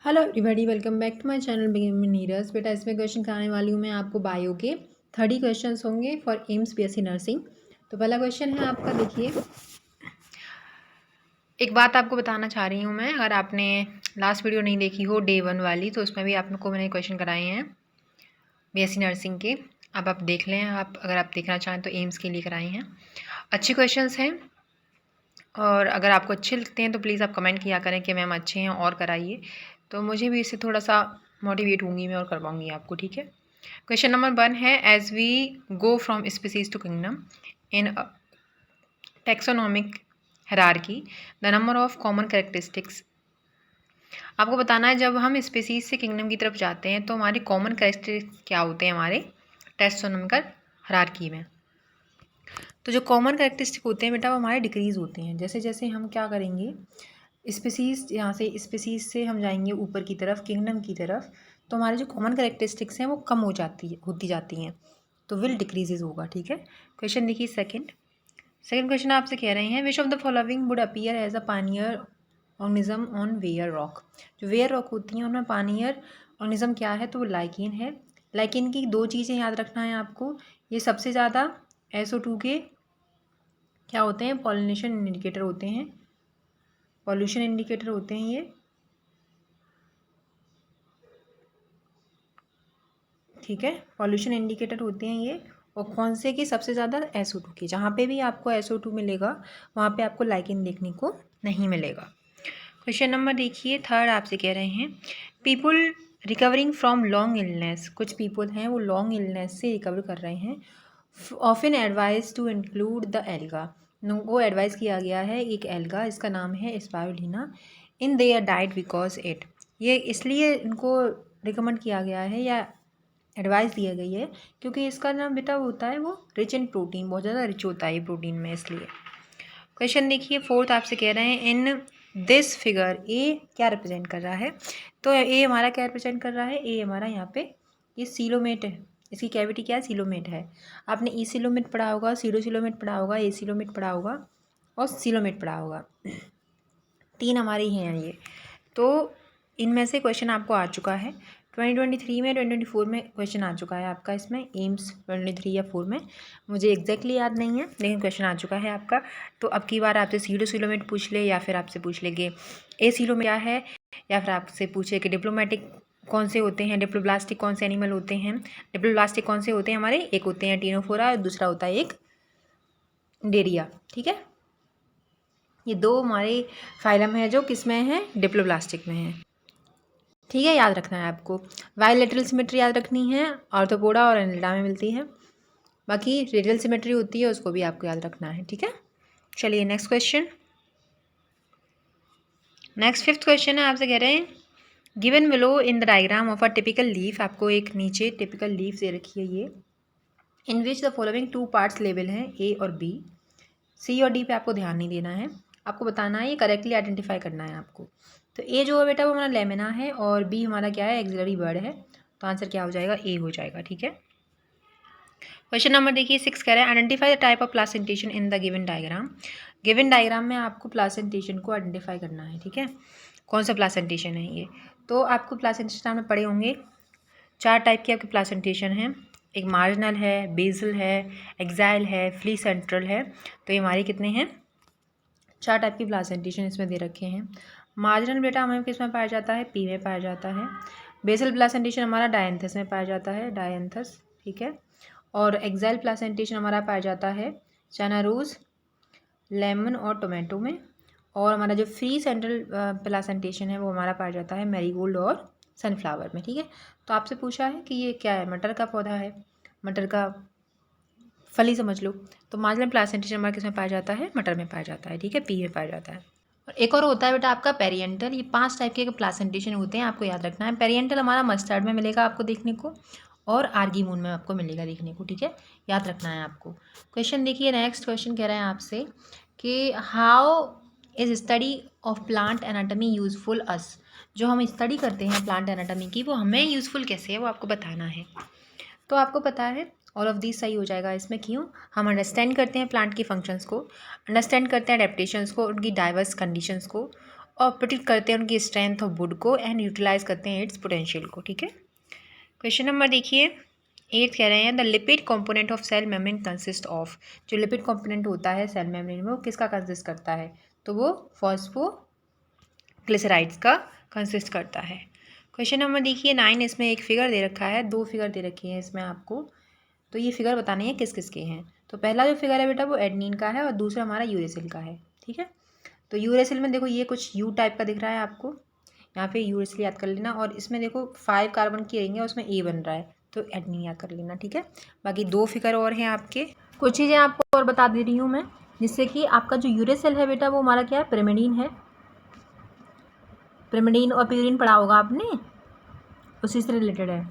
Hello everybody, welcome back to my channel begin with Neeraj. बेटा इसमें question कराने वाली हूँ मैं आपको बायो के 30 क्वेश्चंस होंगे फॉर एम्स बीएससी नर्सिंग। तो पहला क्वेश्चन है आपका, देखिए। एक बात आपको बताना चाह रही हूँ मैं, अगर आपने लास्ट वीडियो नहीं देखी हो डे 1 वाली, तो उसमें भी आपको मैंने क्वेश्चन कराए हैं बीएससी नर्सिंग के। अब आप देख लें, आप अगर आप देखना चाहें तो एम्स के लिए कराए हैं। अच्छे क्वेश्चन हैं, और अगर आपको अच्छे लगते हैं तो प्लीज़ आप कमेंट किया करें कि मैम अच्छे हैं और कराइए, तो मुझे भी इससे थोड़ा सा मोटिवेट होंगी मैं और करवाऊँगी आपको, ठीक है। क्वेश्चन नंबर 1 है, as we go from species to kingdom in taxonomic hierarchy the number of common characteristics. आपको बताना है जब हम स्पीसीज से किंगडम की तरफ जाते हैं तो हमारे कॉमन कैरेक्टरिस्टिक्स क्या होते हैं हमारे टैक्सोनॉमिकल हायरार्की में। तो जो कॉमन कैरेक्टरिस्टिक होते हैं बेटा, वो हमारे डिक्रीज़ होते हैं जैसे जैसे हम क्या करेंगे, स्पीसीज़ यहाँ से स्पीसीज़ से हम जाएंगे ऊपर की तरफ, किंगडम की तरफ, तो हमारे जो कॉमन कैरेक्टरिस्टिक्स हैं वो कम होती जाती हैं, तो विल डिक्रीजेज होगा, ठीक है। क्वेश्चन देखिए सेकंड क्वेश्चन आपसे कह रहे हैं, which of the following would appear as a pioneer organism on bare rock. जो वेयर रॉक होती हैं उनमें पानियर ऑर्गेनिज्म क्या है, तो वो लाइकेन है। लाइकेन की दो चीज़ें याद रखना है आपको, ये सबसे ज़्यादा SO2 के क्या होते हैं, पॉलिनेशन इंडिकेटर होते हैं, पॉल्यूशन इंडिकेटर होते हैं ये, ठीक है। पॉल्यूशन इंडिकेटर होते हैं ये, और कौन से की सबसे ज़्यादा SO2 की। जहाँ पे भी आपको SO2 मिलेगा वहाँ पे आपको लाइकेन देखने को नहीं मिलेगा। क्वेश्चन नंबर देखिए थर्ड आपसे कह रहे हैं, people recovering from long illness. कुछ पीपल हैं वो लॉन्ग इलनेस से रिकवर कर रहे हैं, often advise to include the algae. वो एडवाइस किया गया है एक एल्गा, इसका नाम है spirulina, in their diet because it. ये इसलिए इनको रिकमेंड किया गया है या एडवाइस दिया गई है क्योंकि इसका नाम बेटा होता है वो रिच इन प्रोटीन, बहुत ज़्यादा रिच होता है ये प्रोटीन में, इसलिए। क्वेश्चन देखिए फोर्थ आपसे कह रहे हैं, इन दिस फिगर ए क्या रिप्रेजेंट कर रहा है। तो ए हमारा क्या रिप्रेजेंट कर रहा है, ए हमारा यहाँ पे ये सीलोमेट है, इसकी कैविटी क्या है, सीलोमेट है। आपने ई सीलोमेट पढ़ा होगा, सीरो सीलोमेट पढ़ा होगा, ए सीलोमेट पढ़ा होगा और सीलोमेट पढ़ा होगा, तीन हमारे ही हैं ये। तो इनमें से क्वेश्चन आपको आ चुका है 2023 में, 2024 में क्वेश्चन आ चुका है आपका, इसमें एम्स 2023 या 4 में, मुझे एग्जैक्टली याद नहीं है लेकिन क्वेश्चन आ चुका है आपका। तो अब की बार आपसे सीरो सीलोमेट पूछ ले, या फिर आपसे पूछ लेंगे ए सीलोमेट क्या है, या फिर आपसे पूछे कि डिप्लोमेटिक कौन से होते हैं, डिप्लोब्लास्टिक कौन से एनिमल होते हैं। डिप्लोब्लास्टिक कौन से होते हैं हमारे, एक होते हैं टीनोफोरा और दूसरा होता है एक डेरिया, ठीक है। ये दो हमारे फाइलम है जो किस में है, डिप्लोब्लास्टिक में है, ठीक है। याद रखना है आपको, बायलैटरल सिमेट्री याद रखनी है, ऑर्थोपोडा और एनिलिडा में मिलती है। बाकी रेडियल सिमेट्री होती है, उसको भी आपको याद रखना है, ठीक है। चलिए next question, next fifth question है, आपसे कह रहे हैं, given below in the diagram of a typical leaf. आपको एक नीचे टिपिकल लीफ दे रखी है ये, in which the following two parts label हैं A और B। C और D पे आपको ध्यान नहीं देना है, आपको बताना है, ये करेक्टली आइडेंटिफाई करना है आपको। तो A जो है बेटा वो हमारा लेमिना है, और B हमारा क्या है, एक्सिलरी वर्ड है, तो आंसर क्या हो जाएगा, A हो जाएगा, ठीक है। क्वेश्चन नंबर देखिए 6 कह रहे हैं, identify the type of placentation in the given diagram. Given diagram में आपको प्लासेंटेशन को आइडेंटिफाई करना है, ठीक है, कौन सा प्लासेंटेशन है ये। तो आपको प्लासेंटेशन आपने पढ़े होंगे, 4 टाइप के आपके प्लासेंटेशन हैं, एक मार्जिनल है, बेसल है, एक्साइल है, फ्ली सेंट्रल है। तो ये हमारे कितने हैं, 4 टाइप की प्लासेंटेशन इसमें दे रखे हैं। मार्जिनल बेटा हमें किस में पाया जाता है, पी में पाया जाता है। बेसल प्लासेंटेशन हमारा डायंथस में पाया जाता है, डायंथस, ठीक है। और एक्साइल प्लासेंटेशन हमारा पाया जाता है चना रोज़, लेमन और टोमेटो में। और हमारा जो फ्री सेंट्रल प्लासेंटेशन है वो हमारा पाया जाता है मैरीगोल्ड और सनफ्लावर में, ठीक है। तो आपसे पूछा है कि ये क्या है, मटर का पौधा है, मटर का फली समझ लो। तो मार्जिनल प्लासेंटेशन हमारा किस में पाया जाता है, मटर में पाया जाता है, ठीक है, पी में पाया जाता है। और एक और होता है बेटा आपका पेरिएंटल। ये 5 टाइप के प्लासेंटेशन होते हैं, आपको याद रखना है। पेरिएंटल हमारा मस्टर्ड में मिलेगा आपको देखने को, और आर्गीमून में आपको मिलेगा देखने को, ठीक है, याद रखना है आपको। क्वेश्चन देखिए नेक्स्ट क्वेश्चन कह रहे हैं आपसे कि how is study of plant anatomy useful us. जो हम स्टडी करते हैं प्लांट एनाटमी की, वो हमें यूजफुल कैसे है वो आपको बताना है। तो आपको पता है ऑल ऑफ दिस सही हो जाएगा इसमें, क्यों, हम अंडरस्टैंड करते हैं प्लांट की फंक्शंस को, अंडरस्टैंड करते हैं एडेप्टेशंस को, उनकी डाइवर्स कंडीशंस को, और प्रोटेक्ट करते हैं उनकी स्ट्रेंथ ऑफ वुड को एंड यूटिलाइज करते हैं इट्स पोटेंशियल को। ठीक है, क्वेश्चन नंबर देखिए 8 कह रहे हैं the lipid component of cell membrane consist of. जो लिपिड कंपोनेंट होता है सेल मेम्ब्रेन में वो किसका कंसिस्ट करता है, तो वो फॉस्फोग्लिसराइड्स का कंसिस्ट करता है। क्वेश्चन नंबर देखिए 9, इसमें एक फिगर दे रखा है, 2 फिगर दे रखी है इसमें आपको, तो ये फिगर बताने हैं किस किस के हैं। तो पहला जो फिगर है बेटा वो एडनिन का है और दूसरा हमारा यूरेसिल का है। ठीक है, तो यूरेसिल में देखो ये कुछ यू टाइप का दिख रहा है आपको, यहाँ पे यूरेसिल याद कर लेना, और इसमें देखो 5 कार्बन की रिंग है उसमें ए बन रहा है, तो एडनिन याद कर लेना। ठीक है, बाकी 2 फिगर और हैं आपके। कुछ चीज़ें आपको और बता दे रही हूँ मैं, जिससे कि आपका जो यूरेसिल है बेटा वो हमारा क्या है, पिरिमिडीन है। पिरिमिडीन और प्यूरिन पढ़ा होगा आपने, उसी से रिलेटेड है।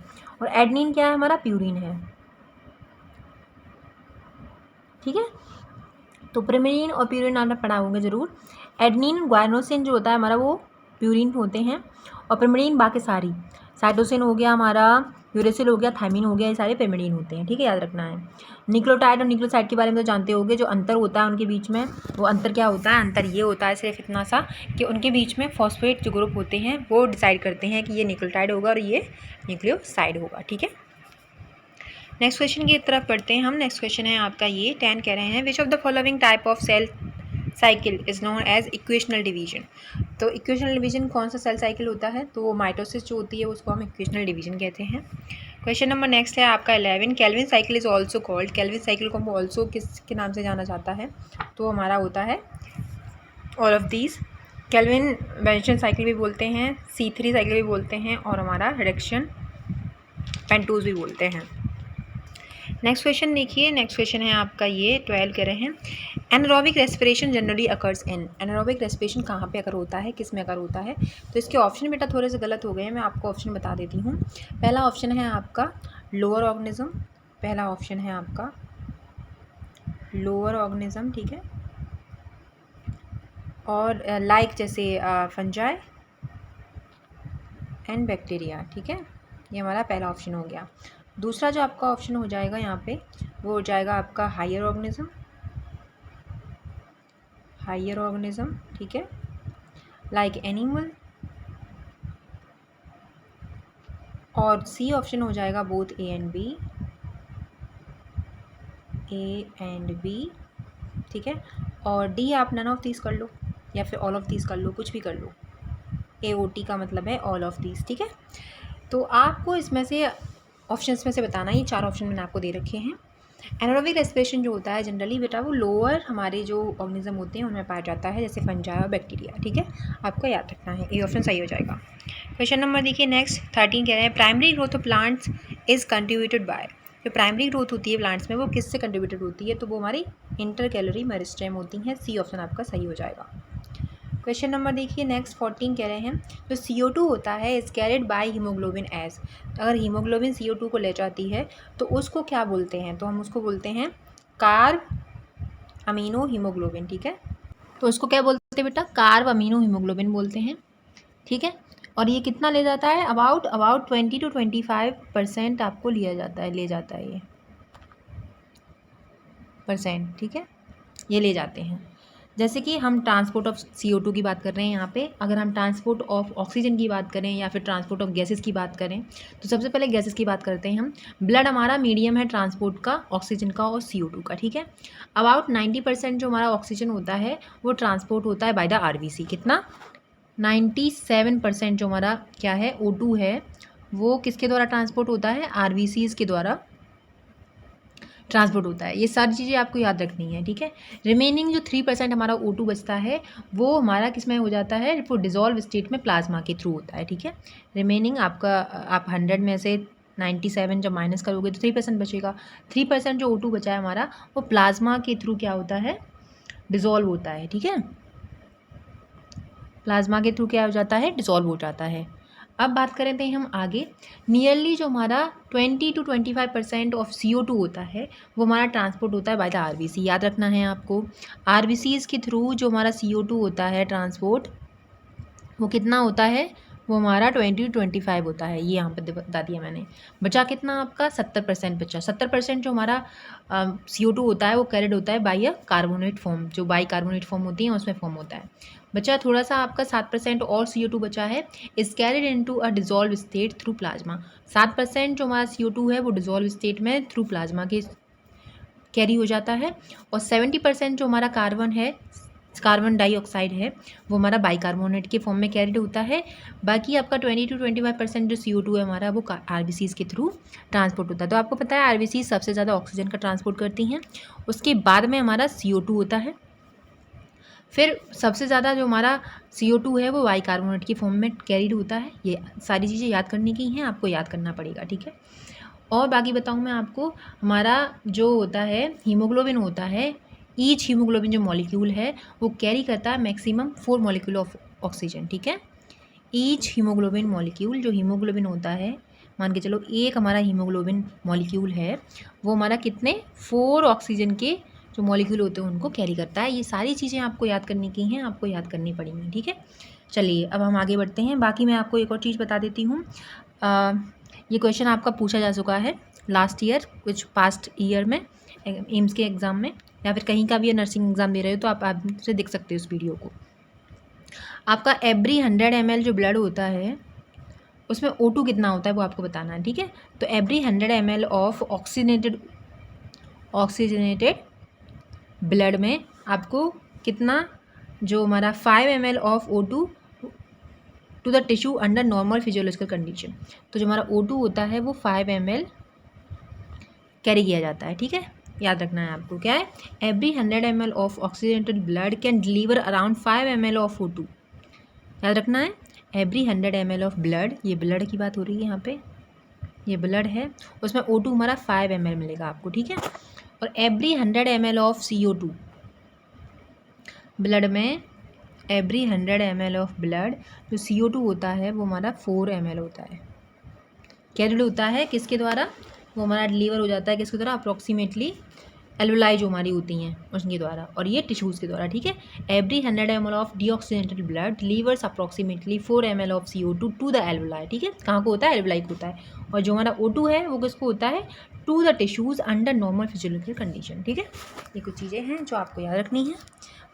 और एडनिन क्या है, हमारा प्यूरिन है। ठीक है, तो पिरिमिडीन और प्यूरिन आपने पढ़ा होंगे जरूर। एडनिन ग्वाइनोसिन जो होता है हमारा वो प्यूरिन होते हैं, और पिरिमिडीन बाकी सारी, साइटोसिन हो गया हमारा, यूरेसिल हो गया, थायमिन हो गया, ये सारे पिरिमिडीन होते हैं। ठीक है, याद रखना है। न्यूक्लियोटाइड और न्यूक्लियोसाइड के बारे में तो जानते होंगे, जो अंतर होता है उनके बीच में, वो अंतर क्या होता है, अंतर ये होता है सिर्फ इतना सा कि उनके बीच में फॉस्फेट जो ग्रुप होते हैं वो डिसाइड करते हैं कि ये न्यूक्लियोटाइड होगा और ये न्यूक्लियोसाइड होगा। ठीक है, नेक्स्ट क्वेश्चन की तरफ पढ़ते हैं हम। नेक्स्ट क्वेश्चन है आपका ये 10 कह रहे हैं which of the following type of cell cycle is known as equational division. तो इक्वेशनल डिवीजन कौन सा सेल साइकिल होता है, तो वो माइटोसिस जो होती है उसको हम इक्वेशनल डिवीजन कहते हैं। क्वेश्चन नंबर नेक्स्ट है आपका 11 Calvin cycle is also called. Calvin cycle को हम ऑल्सो किसके नाम से जाना जाता है, तो हमारा होता है all of these. Calvin Benson cycle भी बोलते हैं, C3 साइकिल भी बोलते हैं, और हमारा रिडक्शन पेंटोज भी बोलते हैं। नेक्स्ट क्वेश्चन देखिए, नेक्स्ट क्वेश्चन है आपका ये 12 कह रहे हैं anaerobic respiration generally occurs in. Anaerobic respiration कहाँ पे अकर होता है, किस में अकर होता है, तो इसके ऑप्शन बेटा थोड़े से गलत हो गए हैं, मैं आपको ऑप्शन बता देती हूँ। पहला ऑप्शन है आपका लोअर ऑर्गेनिज्म, पहला ऑप्शन है आपका लोअर ऑर्गेनिज्म। ठीक है, और लाइक जैसे फंजाई एंड बैक्टीरिया। ठीक है, ये हमारा पहला ऑप्शन हो गया। दूसरा जो आपका ऑप्शन हो जाएगा यहाँ पे वो हो जाएगा आपका हायर ऑर्गेनिज्म, हायर ऑर्गेनिज्म। ठीक है, लाइक एनिमल, और सी ऑप्शन हो जाएगा both A and B, A and B. ठीक है, और डी आप नन ऑफ दीज कर लो या फिर ऑल ऑफ दीज कर लो, कुछ भी कर लो। AOT का मतलब है ऑल ऑफ दीज। ठीक है, तो आपको इसमें से ऑप्शंस में से बताना, ये 4 ऑप्शन मैंने आपको दे रखे हैं। एनारोबिक रेस्पिरेशन जो होता है जनरली बेटा वो लोअर हमारे जो ऑर्गेनिज्म होते हैं उनमें पाया जाता है, जैसे फंजाई और बैक्टीरिया। ठीक है, आपको याद रखना है, ये ऑप्शन सही हो जाएगा। क्वेश्चन नंबर देखिए नेक्स्ट 13 कह रहे हैं primary growth of plants is contributed bye. जो प्राइमरी ग्रोथ होती है प्लांट्स में वो किससे कंट्रीब्यूटेड होती है, तो वो हमारी इंटरकैलोरी मेरिस्टेम होती हैं। सी ऑप्शन आपका सही हो जाएगा। क्वेश्चन नंबर देखिए नेक्स्ट 14 कह रहे हैं जो CO2 होता है is carried by haemoglobin as. अगर हीमोग्लोबिन CO2 को ले जाती है तो उसको क्या बोलते हैं, तो हम उसको बोलते हैं कार्ब अमीनो हीमोग्लोबिन। ठीक है, तो उसको क्या बोलते हैं बेटा, कार्ब अमीनो हीमोग्लोबिन बोलते हैं। ठीक है, और ये कितना ले जाता है, अबाउट 20 to 25% आपको लिया जाता है, ले जाता है ये %। ठीक है, ये ले जाते हैं। जैसे कि हम ट्रांसपोर्ट ऑफ CO2 की बात कर रहे हैं यहाँ पे, अगर हम ट्रांसपोर्ट ऑफ ऑक्सीजन की बात करें या फिर ट्रांसपोर्ट ऑफ गैसेस की बात करें, तो सबसे पहले गैसेस की बात करते हैं हम। ब्लड हमारा मीडियम है ट्रांसपोर्ट का, ऑक्सीजन का और CO2 का। ठीक है, अबाउट 90% जो हमारा ऑक्सीजन होता है वो ट्रांसपोर्ट होता है बाय द RBC। कितना, 97% जो हमारा क्या है O2 है वो किसके द्वारा ट्रांसपोर्ट होता है, RBCs के द्वारा ट्रांसपोर्ट होता है। ये सारी चीज़ें आपको याद रखनी है। ठीक है, रिमेनिंग जो 3% हमारा O2 बचता है वो हमारा किस में हो जाता है, वो डिज़ोल्व स्टेट में प्लाज्मा के थ्रू होता है। ठीक है, रिमेनिंग आपका आप 100 में से 97 जब माइनस करोगे तो 3% बचेगा। 3% जो O2 बचा है हमारा वो प्लाज्मा के थ्रू क्या होता है, डिज़ोल्व होता है। ठीक है, प्लाज्मा के थ्रू क्या हो जाता है, डिज़ोल्व हो जाता है। अब बात करें थे हम आगे, नियरली जो हमारा 20 to 25% ऑफ CO2 होता है वो हमारा ट्रांसपोर्ट होता है बाय द RBC। याद रखना है आपको, RBCs के थ्रू जो हमारा CO2 होता है ट्रांसपोर्ट वो कितना होता है, वो हमारा 20 to 25 होता है। ये यहाँ पर बता दिया मैंने। बचा कितना आपका 70% बचा। 70% जो हमारा CO2 होता है वो कैरिड होता है बाई अ कार्बोनेट फॉर्म, जो बाई कार्बोनेट फॉर्म होती है उसमें फॉर्म होता है। बचा थोड़ा सा आपका 7% और CO2 बचा है, is carried into a dissolve state through plasma. 7% जो हमारा CO2 है वो डिजॉल्व स्टेट में थ्रू प्लाज्मा के कैरी हो जाता है, और 70% जो हमारा कार्बन डाइऑक्साइड है वो हमारा बाइकार्बोनेट के फॉर्म में कैरिड होता है। बाकी आपका 20 to 25% जो CO2 है हमारा वो RBCs के थ्रू ट्रांसपोर्ट होता है। तो आपको पता है RBCs सबसे ज़्यादा ऑक्सीजन का ट्रांसपोर्ट करती हैं, उसके बाद में हमारा CO2 होता है, फिर सबसे ज़्यादा जो हमारा CO2 है वो बाइकार्बोनेट के फॉर्म में कैरिड होता है। ये सारी चीज़ें याद करने की हैं, आपको याद करना पड़ेगा, ठीक है। और बाकी बताऊँ मैं आपको, हमारा जो होता है हीमोग्लोबिन होता है, ईच हीमोग्लोबिन जो मॉलिक्यूल है वो कैरी करता है मैक्सिमम 4 मॉलिक्यूल ऑफ ऑक्सीजन, ठीक है। ईच हीमोग्लोबिन मॉलिक्यूल, जो हीमोग्लोबिन होता है, मान के चलो एक हमारा हीमोग्लोबिन मॉलिक्यूल है, वो हमारा कितने 4 ऑक्सीजन के जो मॉलिक्यूल होते हैं उनको कैरी करता है। ये सारी चीज़ें आपको याद करने की हैं, आपको याद करनी पड़ेंगी, ठीक है। चलिए अब हम आगे बढ़ते हैं। बाकी मैं आपको एक और चीज़ बता देती हूँ, ये क्वेश्चन आपका पूछा जा चुका है लास्ट ईयर, कुछ पास्ट ईयर में एम्स के एग्ज़ाम में, या फिर कहीं का भी नर्सिंग एग्ज़ाम दे रहे हो तो आप से देख सकते हो इस वीडियो को। आपका एवरी 100 ml जो ब्लड होता है उसमें O2 कितना होता है वो आपको बताना है, ठीक है। तो every 100 ml of oxygenated blood में आपको कितना, जो हमारा 5 ml of O2 to the tissue under normal physiological condition, तो जो हमारा O2 होता है वो 5 ml कैरी किया जाता है, ठीक है। याद रखना है आपको, क्या है, every 100 ml of oxygenated blood can deliver around 5 ml of O2। याद रखना है, एवरी 100 ml ऑफ ब्लड, ये ब्लड की बात हो रही है यहाँ पे, ये ब्लड है, उसमें O2 हमारा 5 ml मिलेगा आपको, ठीक है। और every 100 ml of CO2, blood में एवरी 100 ml ऑफ ब्लड जो CO2 होता है वो हमारा 4 ml होता है। कैरिड होता है किसके द्वारा, वो हमारा डिलीवर हो जाता है किसके द्वारा, अप्रॉक्सीमेटली एल्वुलाई जो हमारी होती हैं उनके द्वारा, और ये टिश्यूज़ के द्वारा, ठीक है। Every 100 ml of deoxygenated blood delivers approximately 4 ml of CO2 to the alveoli, ठीक है। कहाँ को होता है, एल्वुलाई को होता है। और जो हमारा O2 है वो किसको होता है, to the tissues under normal physiological condition, ठीक है। ये कुछ चीज़ें हैं जो आपको याद रखनी है।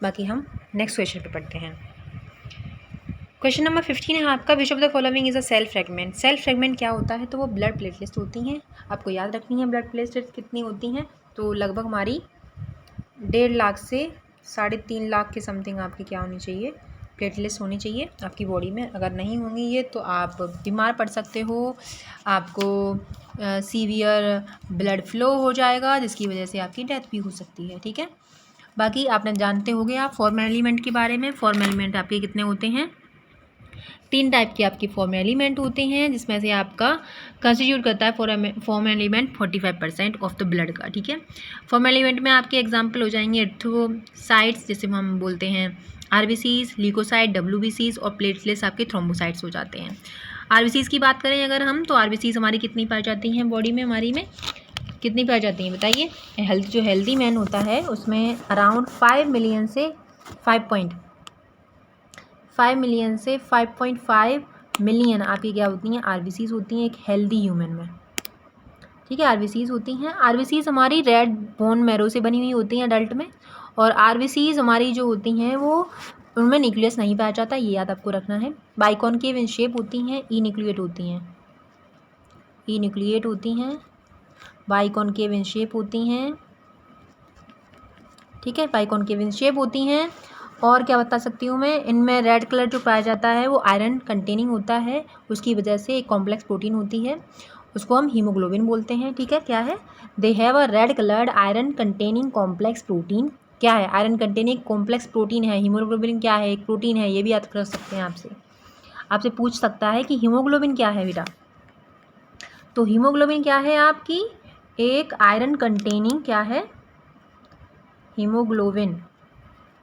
बाकी हम नेक्स्ट क्वेश्चन पर पढ़ते हैं। क्वेश्चन नंबर 15 है आपका, which of the following is a cell fragment. Cell fragment क्या होता है, तो वो ब्लड प्लेटलेट्स होती हैं, आपको याद रखनी है। ब्लड प्लेटलेट्स कितनी होती हैं, तो लगभग हमारी 1.5 लाख से 3.5 लाख के समथिंग आपकी क्या होनी चाहिए, प्लेटलेट्स होनी चाहिए आपकी बॉडी में। अगर नहीं होंगी ये तो आप बीमार पड़ सकते हो, आपको सीवियर ब्लड फ्लो हो जाएगा जिसकी वजह से आपकी डेथ भी हो सकती है, ठीक है। बाकी आपने जानते होंगे आप फॉर्मल एलिमेंट के बारे में। फॉर्मल एलिमेंट आपके कितने होते हैं, 3 टाइप के आपके फॉर्मल एलिमेंट होते हैं, जिसमें से आपका कंस्टिट्यूट करता है formal element 45% of the blood का, ठीक है। फॉर्मल एलिमेंट में आपके एग्जांपल हो जाएंगे एरिथ्रोसाइट्स, जैसे हम बोलते हैं RBCs, ल्यूकोसाइट, WBCs, और प्लेटलेट्स आपके थ्रोम्बोसाइट्स हो जाते हैं। RBCs की बात करें अगर हम, तो RBCs हमारी कितनी पाई जाती हैं बॉडी में, हमारी में कितनी पाई जाती हैं बताइए। जो हेल्दी मैन होता है उसमें अराउंड 5 मिलियन से 5.5 मिलियन आपकी क्या होती हैं, RBCs होती हैं एक हेल्दी ह्यूमन में, ठीक है। RBCs होती हैं। RBCs हमारी रेड बोन मैरो से बनी हुई होती हैं अडल्ट में, और RBCs हमारी जो होती हैं वो उनमें न्यूक्लियस नहीं पाया जाता, ये याद आपको रखना है। बाइकॉनकेव इन शेप होती हैं, इन्यूक्लिएट होती हैं, इन्यूक्लिएट होती हैं, बाइकॉनकेव इन शेप होती हैं, ठीक है, बाइकॉनकेव इन शेप होती हैं। और क्या बता सकती हूँ मैं, इनमें रेड कलर जो पाया जाता है वो आयरन कंटेनिंग होता है, उसकी वजह से एक कॉम्प्लेक्स प्रोटीन होती है, उसको हम हीमोग्लोबिन बोलते हैं, ठीक है। क्या है, they have a red coloured iron containing complex protein. क्या है, आयरन कंटेनिंग कॉम्प्लेक्स प्रोटीन है। हीमोग्लोबिन क्या है, एक प्रोटीन है, ये भी याद कर सकते हैं आपसे पूछ सकता है कि हीमोग्लोबिन क्या है बेटा, तो हीमोग्लोबिन क्या है आपकी, एक आयरन कंटेनिंग, क्या है, haemoglobin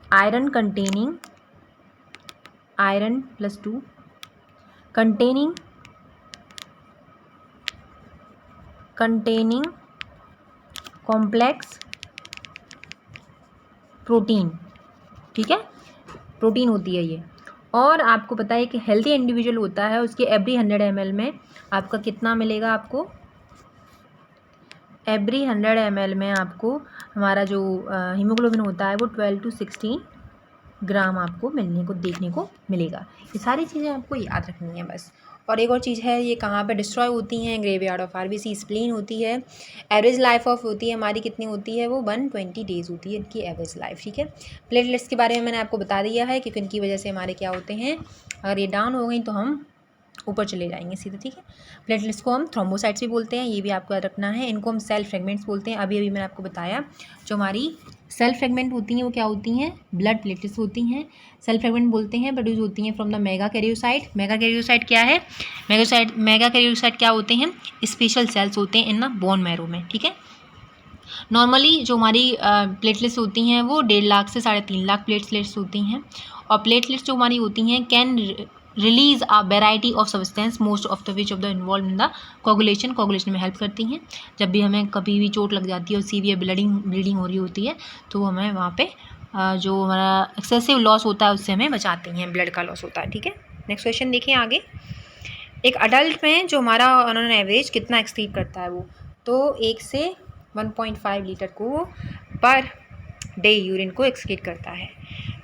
iron containing, iron +2 containing complex protein, ठीक है, प्रोटीन होती है ये। और आपको पता है कि हेल्दी इंडिविजुअल होता है उसके एवरी 100 ml में आपका कितना मिलेगा, आपको एवरी 100 ml में आपको हमारा जो हीमोग्लोबिन होता है वो 12 to 16 ग्राम आपको मिलने को देखने को मिलेगा। ये सारी चीज़ें आपको याद रखनी है बस। और एक और चीज़ है, ये कहाँ पे डिस्ट्रॉय होती हैं, ग्रेवयार्ड ऑफ आरबीसी स्प्लीन होती है। एवरेज लाइफ ऑफ होती है हमारी कितनी होती है, वो 120 डेज़ होती है इनकी एवरेज लाइफ, ठीक है। प्लेटलेट्स के बारे में मैंने आपको बता दिया है कि इनकी वजह से हमारे क्या होते हैं, अगर ये डाउन हो गई तो हम ऊपर चले जाएंगे सीधे, ठीक है। प्लेटलेट्स को हम थ्रोम्बोसाइट्स भी बोलते हैं, ये भी आपको याद रखना है। इनको हम सेल फ्रेगमेंट्स बोलते हैं। अभी मैंने आपको बताया जो हमारी सेल फ्रेगमेंट होती हैं वो क्या होती हैं, ब्लड प्लेटलेट्स होती हैं। सेल फ्रेगमेंट बोलते हैं, प्रोड्यूस होती हैं from the mega karyocyte. Mega karyocyte क्या है, मेगा कैरियोसाइट क्या होते हैं, स्पेशल सेल्स होते हैं इन द बोन मैरो में, ठीक है। नॉर्मली जो हमारी प्लेटलेट्स होती हैं वो 1.5 लाख से 3.5 लाख प्लेटलेट्स होती हैं। और प्लेटलेट्स जो हमारी होती हैं can release a variety of substance most of the which of the involve in the coagulation में हेल्प करती हैं। जब भी हमें कभी भी चोट लग जाती है और सीवियर ब्लीडिंग हो रही होती है तो हमें वहाँ पे जो हमारा एक्सेसिव लॉस होता है उससे हमें बचाती हैं, ब्लड का लॉस होता है, ठीक है। नेक्स्ट क्वेश्चन देखिए आगे। एक अडल्ट में जो हमारा ऑन एन एवरेज कितना एक्सक्रीट करता है वो, तो 1 से 1.5 लीटर को पर डे यूरिन को एक्सक्रीट करता है।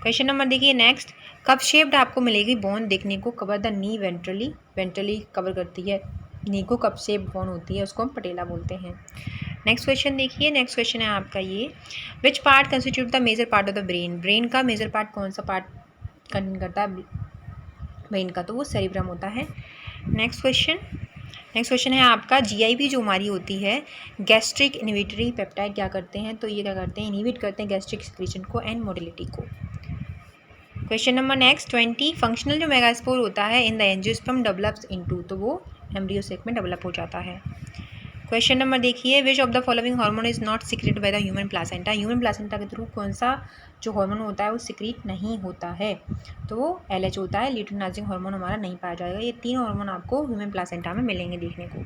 क्वेश्चन नंबर देखिए नेक्स्ट। कप शेप्ड आपको मिलेगी बोन देखने को, cover the knee ventrally cover करती है नी को, कप शेप बोन होती है उसको हम पटेला बोलते हैं। नेक्स्ट क्वेश्चन देखिए, नेक्स्ट क्वेश्चन है आपका ये, which part constitute the major part of the brain. Brain का मेजर पार्ट कौन सा पार्ट कंटेन करता है ब्रेन का, तो वो सेरिब्रम होता है। नेक्स्ट क्वेश्चन है आपका, जीआईपी जो हमारी होती है गैस्ट्रिक इनहिबिटरी पेप्टाइड क्या करते हैं, तो ये क्या करते हैं, इनहिबिट करते हैं गैस्ट्रिक सिक्रीशन को एंड मोटिलिटी को। क्वेश्चन नंबर नेक्स्ट 20, फंक्शनल जो मेगास्पोर होता है in the angiosperm develops into, तो वो एम्ब्रियोसेक में डेवलप हो जाता है। क्वेश्चन नंबर देखिए, which of the following hormone is not secrete by the human placenta. Human placenta के थ्रू कौन सा जो हार्मोन होता है वो सिक्रीट नहीं होता है, तो वो LH होता है, ल्यूटिनाइजिंग हार्मोन हमारा नहीं पाया जाएगा। ये 3 हार्मोन आपको ह्यूमन प्लासेंटा में मिलेंगे देखने को।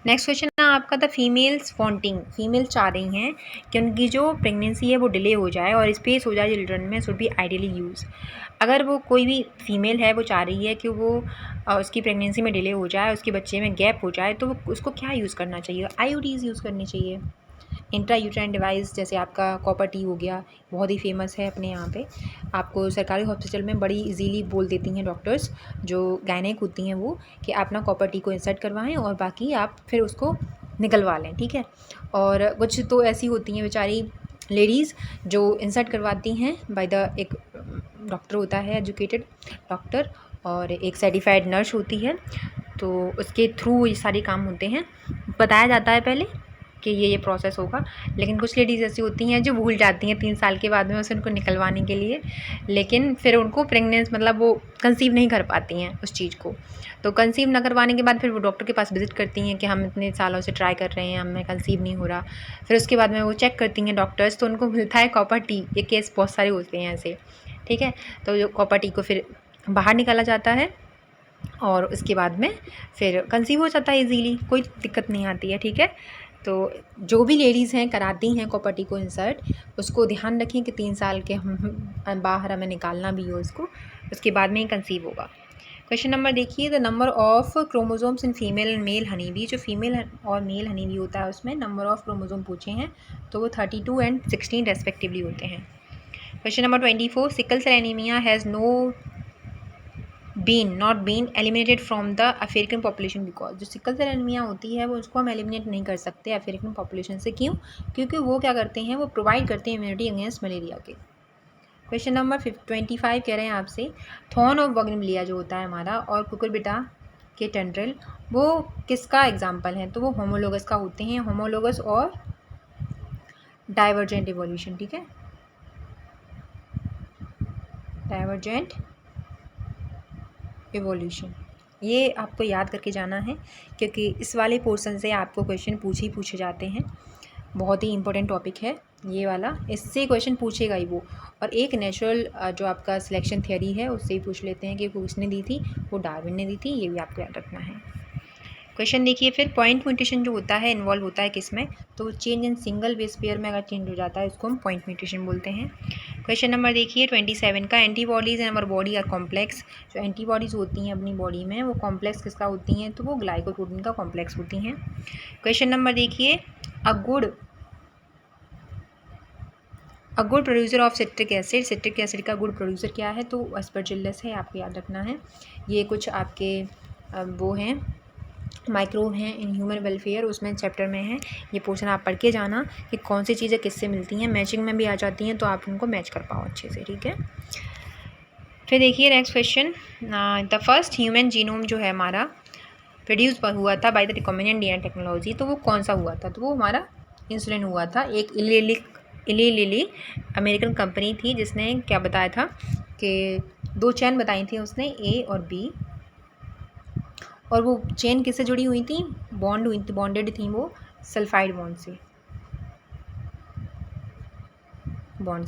नेक्स्ट क्वेश्चन है आपका, द फीमेल्स वांटिंग, फीमेल चाह रही हैं कि उनकी जो प्रेगनेंसी है वो डिले हो जाए और स्पेस हो जाए चिल्ड्रन में, शुड बी आइडियली यूज़। अगर वो कोई भी फीमेल है वो चाह रही है कि वो उसकी प्रेगनेंसी में डिले हो जाए, उसके बच्चे में गैप हो जाए, तो वो उसको क्या यूज़ करना चाहिए, IUDs यूज़ करनी चाहिए। इंट्रा यूट्राइन डिवाइस जैसे आपका कॉपर टी हो गया, बहुत ही फेमस है अपने यहाँ पे, आपको सरकारी हॉस्पिटल में बड़ी इजीली बोल देती हैं डॉक्टर्स जो गायनेक होती हैं वो, कि आप ना कॉपर टी को इंसर्ट करवाएं और बाकी आप फिर उसको निकलवा लें, ठीक है। और कुछ तो ऐसी होती हैं बेचारी लेडीज़ जो इंसर्ट करवाती हैं बाय द, एक डॉक्टर होता है एजुकेटेड डॉक्टर और एक सर्टिफाइड नर्स होती है, तो उसके थ्रू ये सारे काम होते हैं, बताया जाता है पहले कि ये प्रोसेस होगा। लेकिन कुछ लेडीज़ ऐसी होती हैं जो भूल जाती हैं 3 साल के बाद में उसे उनको निकलवाने के लिए, लेकिन फिर उनको प्रेगनेंस मतलब वो कंसीव नहीं कर पाती हैं उस चीज़ को। तो कंसीव ना करवाने के बाद फिर वो डॉक्टर के पास विज़िट करती हैं कि हम इतने सालों से ट्राई कर रहे हैं, हमें कंसीव नहीं हो रहा। फिर उसके बाद में वो चेक करती हैं डॉक्टर्स, तो उनको मिलता है कॉपर टी। ये केस बहुत सारे होते हैं ऐसे, ठीक है। तो जो कॉपर टी को फिर बाहर निकाला जाता है और उसके बाद में फिर कंसीव हो जाता है इजीली, कोई दिक्कत नहीं आती है, ठीक है। तो जो भी लेडीज़ हैं कराती हैं कॉपर टी को इंसर्ट, उसको ध्यान रखें कि 3 साल के हम बाहर हमें निकालना भी हो उसको, उसके बाद में ही कंसीव होगा। क्वेश्चन नंबर देखिए, the number of chromosomes in female and male honey bee, जो फीमेल और मेल हनी बी होता है उसमें नंबर ऑफ क्रोमोसोम पूछे हैं तो वो 32 एंड 16 रेस्पेक्टिवली होते हैं। Question number 24, sickle cell anaemia has not been eliminated from the African population because, जो सिकल सेल एनीमिया होती है वो उसको हम एलिमिनेट नहीं कर सकते अफ्रीकन पॉपुलेशन से। क्यों? क्योंकि वो क्या करते हैं, वो प्रोवाइड करते हैं इम्यूनिटी अगेंस्ट मलेरिया के। क्वेश्चन नंबर 25 कह रहे हैं आपसे, थॉर्न ऑफ बोगनविलिया जो होता है हमारा और कुकुरबिटा के टेंड्रिल, वो किसका एग्जाम्पल है, तो वो होमोलोगस का होते हैं, होमोलोगस और डाइवर्जेंट इवोल्यूशन, ठीक है, डाइवर्जेंट इवोल्यूशन। ये आपको याद करके जाना है क्योंकि इस वाले पोर्शन से आपको क्वेश्चन पूछे जाते हैं, बहुत ही इंपॉर्टेंट टॉपिक है ये वाला, इससे क्वेश्चन पूछेगा ही वो। और एक नेचुरल जो आपका सिलेक्शन थियरी है उससे ही पूछ लेते हैं कि वो किसने दी थी, वो डार्विन ने दी थी, ये भी आपको याद रखना है। क्वेश्चन देखिए फिर, पॉइंट म्यूटेशन जो होता है इन्वॉल्व होता है किस में, तो change in single base pair में अगर चेंज हो जाता है उसको हम पॉइंट म्यूटेशन बोलते हैं। क्वेश्चन नंबर देखिए 27 का, antibodies in our body are complex, जो एंटीबॉडीज़ होती हैं अपनी बॉडी में वो कॉम्प्लेक्स किसका होती हैं, तो वो ग्लाइकोप्रोटीन का कॉम्प्लेक्स होती हैं। क्वेश्चन नंबर देखिए, a good producer of citric acid का गुड प्रोड्यूसर क्या है, तो एस्परजिलस है, आपको याद रखना है। ये कुछ आपके वो हैं माइक्रोब हैं इन ह्यूमन वेलफेयर, उसमें चैप्टर में है। ये पोर्शन आप पढ़ के जाना कि कौन सी चीज़ें किससे मिलती हैं, मैचिंग में भी आ जाती हैं, तो आप उनको मैच कर पाओ अच्छे से, ठीक है। फिर देखिए next question, the first human genome जो है हमारा प्रोड्यूस हुआ था by the recombinant DNA technology, तो वो कौन सा हुआ था, तो वो हमारा इंसुलिन हुआ था। एक इली लिली अमेरिकन कंपनी थी जिसने क्या बताया था कि 2 चेन बताई थी उसने, ए और बी, और वो चेन किससे जुड़ी हुई थी, बॉन्डेड थी वो सल्फाइड बॉन्ड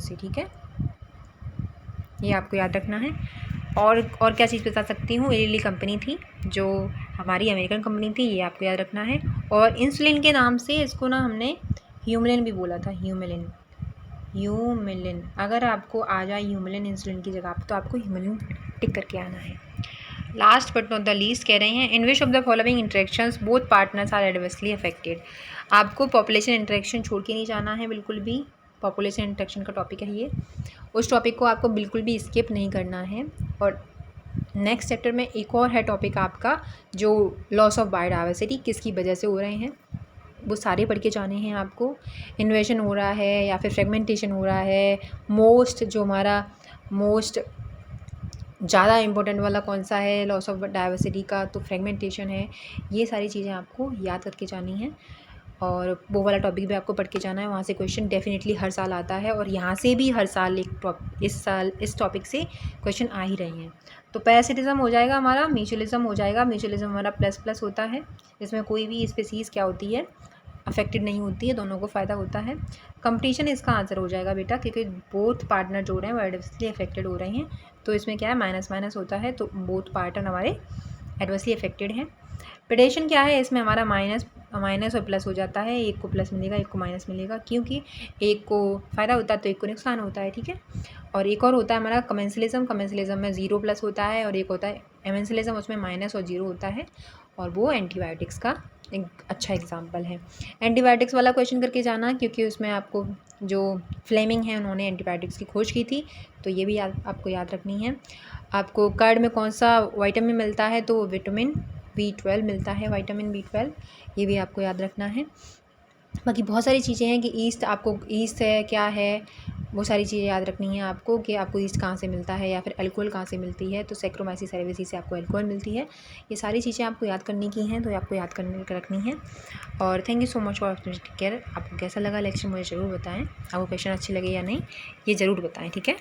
से, ठीक है, ये आपको याद रखना है। और क्या चीज़ बता सकती हूँ, एली कंपनी थी जो हमारी अमेरिकन कंपनी थी, ये आपको याद रखना है। और इंसुलिन के नाम से इसको ना हमने ह्यूमलिन भी बोला था, ह्यूमलिन। अगर आपको आ जाए ह्यूमलिन इंसुलिन की जगह पर, तो आपको ह्यूमलिन टिक करके आना है। Last but not the least कह रहे हैं, in which of the following interactions both partners are adversely affected. आपको पॉपुलेशन इंटरेक्शन छोड़ के नहीं जाना है बिल्कुल भी, पॉपुलेशन इंटरेक्शन का टॉपिक है ये, उस टॉपिक को आपको बिल्कुल भी स्किप नहीं करना है। और नेक्स्ट चैप्टर में एक और है टॉपिक आपका, जो लॉस ऑफ बायोडाइवर्सिटी किसकी वजह से हो रहे हैं, वो सारे पढ़ के जाने हैं आपको। इन्वेशन हो रहा है या फिर फ्रेगमेंटेशन हो रहा है, जो हमारा मोस्ट ज़्यादा इम्पोर्टेंट वाला कौन सा है लॉस ऑफ डाइवर्सिटी का, तो फ्रेगमेंटेशन है। ये सारी चीज़ें आपको याद करके जानी है, और वो वाला टॉपिक भी आपको पढ़ के जाना है। वहाँ से क्वेश्चन डेफिनेटली हर साल आता है, और यहाँ से भी हर साल इस टॉपिक से क्वेश्चन आ ही रहे हैं। तो पैरासिटिज्म हो जाएगा हमारा, म्यूचुअलिज्म हो जाएगा। म्यूचुअलिज्म हमारा प्लस होता है, इसमें कोई भी स्पीसीज़ क्या होती है, अफेक्टेड नहीं होती है, दोनों को फ़ायदा होता है। कंपटीशन इसका आंसर हो जाएगा बेटा, क्योंकि बोथ पार्टनर जो रहे हैं वो एडवर्सली अफेक्टेड हो रहे हैं, तो इसमें क्या है माइनस होता है, तो बोथ पार्टनर हमारे एडवर्सली अफेक्टेड हैं। प्रेडेशन क्या है, इसमें हमारा माइनस और प्लस हो जाता है, एक को प्लस मिलेगा एक को माइनस मिलेगा, क्योंकि एक को फ़ायदा होता है तो एक को नुकसान होता है, ठीक है। और एक और होता है हमारा कमेंसलिज्म में 0+ होता है, और एक होता है एमेंसलिज्म, उसमें माइनस और 0 होता है, और वो एंटीबायोटिक्स का एक अच्छा एग्जाम्पल है। एंटीबायोटिक्स वाला क्वेश्चन करके जाना, क्योंकि उसमें आपको जो फ्लेमिंग है उन्होंने एंटीबायोटिक्स की खोज की थी, तो ये भी आपको याद रखनी है। आपको कर्ड में कौन सा विटामिन मिलता है, तो विटामिन B12 मिलता है, विटामिन B12, ये भी आपको याद रखना है। बाकी बहुत सारी चीज़ें हैं कि ईस्ट है क्या है, वो सारी चीज़ें याद रखनी है आपको, कि आपको ईस्ट कहाँ से मिलता है या फिर अल्कोहल कहाँ से मिलती है, तो सैक्रोमाइसिस सेरेविसिस से आपको अल्कोहल मिलती है। ये सारी चीज़ें आपको याद करने की हैं, तो आपको याद करने रखनी है। और thank you so much for take care. आपको कैसा लगा लेक्चर मुझे ज़रूर बताएं, आपको क्वेश्चन अच्छे लगे या नहीं ये ज़रूर बताएं, ठीक है।